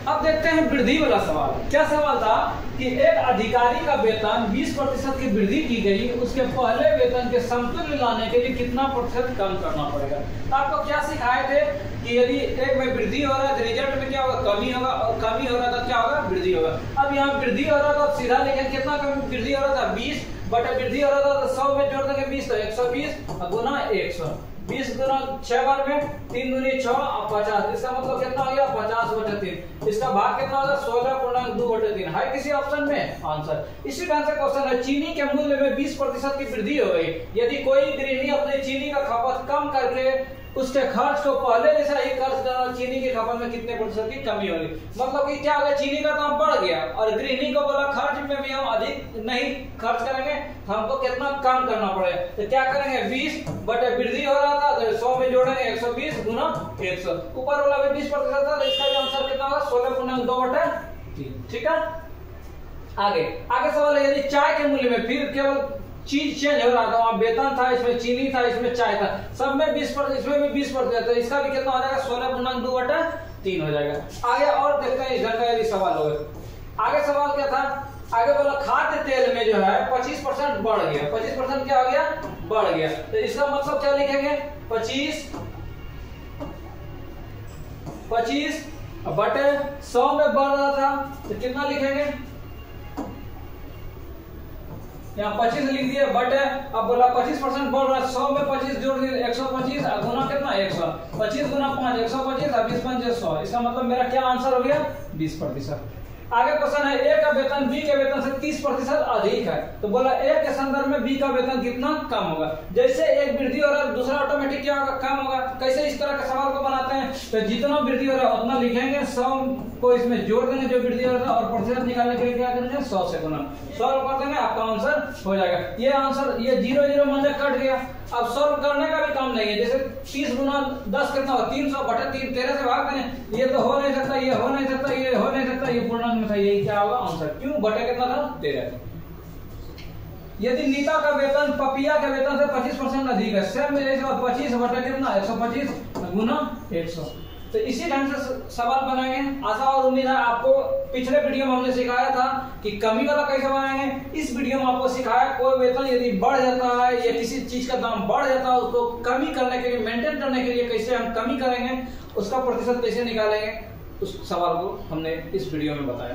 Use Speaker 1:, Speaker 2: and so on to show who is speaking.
Speaker 1: अब देखते हैं वृद्धि वाला सवाल। क्या सवाल था कि एक अधिकारी का वेतन 20% की वृद्धि की गई, उसके पहले वेतन के समतुल्य लाने के लिए कितना प्रतिशत कम करना पड़ेगा। तो आपको क्या सिखाए थे कि यदि एक में वृद्धि हो रहा है तो रिजल्ट में क्या होगा, कमी होगा, और कमी हो रहा था क्या होगा, वृद्धि होगा। अब यहाँ वृद्धि हो रहा था, अब सीधा लिखें कितना कम वृद्धि हो रहा था, 20 बटा वृद्धि हो रहा था तो 100 में जोड़ देंगे 20 तो 120 गुना 100, 20 गुना 6 बार में 3 दूनी 6 और 50, इसका मतलब कितना हो गया 50/3। इसका भाग कितना होगा 16.2/3 है किसी ऑप्शन में आंसर। इसी ढंग से क्वेश्चन है, चीनी के मूल्य में 20% की वृद्धि हो गई, यदि कोई गृहिणी अपने चीनी का खपत कम करके उसके खर्च को पहले जैसा ही खर्च करना, चीनी की खपत में कितने प्रतिशत की कमी होगी। मतलब कि क्या होगा, चीनी का दाम बढ़ गया और गृहिणी को बोला खर्च में भी हम अधिक नहीं खर्च करेंगे, हमको कितना कम करना पड़ेगा। तो क्या करेंगे 20 बटे वृद्धि हो रहा था तो 100 में जोड़ेंगे 120 गुना 100, ऊपर वाला भी 20% था तो इसका भी आंसर कितना होगा 16.2/3। ठीक है, आगे सवाल है, यदि चाय के मूल्य में फिर केवल चीज चेंज हो रहा था, वहां वेतन था, इसमें चीनी था, इसमें चाय था, सब में 20%, इसमें भी 20%, तो इसका भी कितना हो जाएगा 16.2/3 हो जाएगा। आगे और देखते हैं इस ढंग का यदि सवाल होगा। आगे सवाल क्या था, आगे बोला खाद्य तेल में जो है 25% बढ़ गया, 25% क्या हो गया, बढ़ गया, तो इसका मतलब क्या लिखेंगे 25 बटे 100 में बढ़ रहा था तो कितना लिखेंगे, यहाँ 25 लिख दिए बटे, अब बोला 25% बढ़ रहा है, 100 में 25 जोड़ दिए 125 और गुना कितना 100, 25 गुना 5 125 और 20 5 100, इसका मतलब मेरा क्या आंसर हो गया 20%। आगे क्वेश्चन है, ए का वेतन बी के वेतन से 30% अधिक है, तो बोला ए के संदर्भ में बी का वेतन कितना कम होगा। जैसे एक वृद्धि हो रहा है दूसरा ऑटोमेटिक क्या होगा, कम होगा। कैसे इस तरह के सवाल को बनाते हैं, तो जितना वृद्धि हो रहा है उतना लिखेंगे, 100 को इसमें जोड़ देंगे जो वृद्धि हो रहा है, और प्रतिशत निकालने के लिए क्या करेंगे 100 से गुना, 100 कर देंगे, आपका आंसर हो जाएगा। ये आंसर, ये 0 मन से कट गया। अब सॉल्व करने का भी काम नहीं है, जैसे 30 गुना 10 कितना होगा 300 बटे 3, 13 से भाग देंगे, ये तो हो नहीं सकता, ये हो नहीं सकता, ये हो नहीं सकता, ये पूर्णांक में था, यही क्या होगा आंसर। क्यों, बटे कितना था 13। यदि नीता का वेतन पपिया के वेतन से 25% अधिक है, सेम में 25 बटे कितना 125 गुना 100, तो इसी ढंग से सवाल बनाएंगे। आशा और उम्मीद है आपको पिछले वीडियो में हमने सिखाया था कि कमी वाला कैसे बनाएंगे, इस वीडियो में आपको सिखाया कोई वेतन यदि बढ़ जाता है या किसी चीज का दाम बढ़ जाता है उसको कमी करने के लिए, मेंटेन करने के लिए कैसे हम कमी करेंगे, उसका प्रतिशत कैसे निकालेंगे, उस सवाल को हमने इस वीडियो में बताया।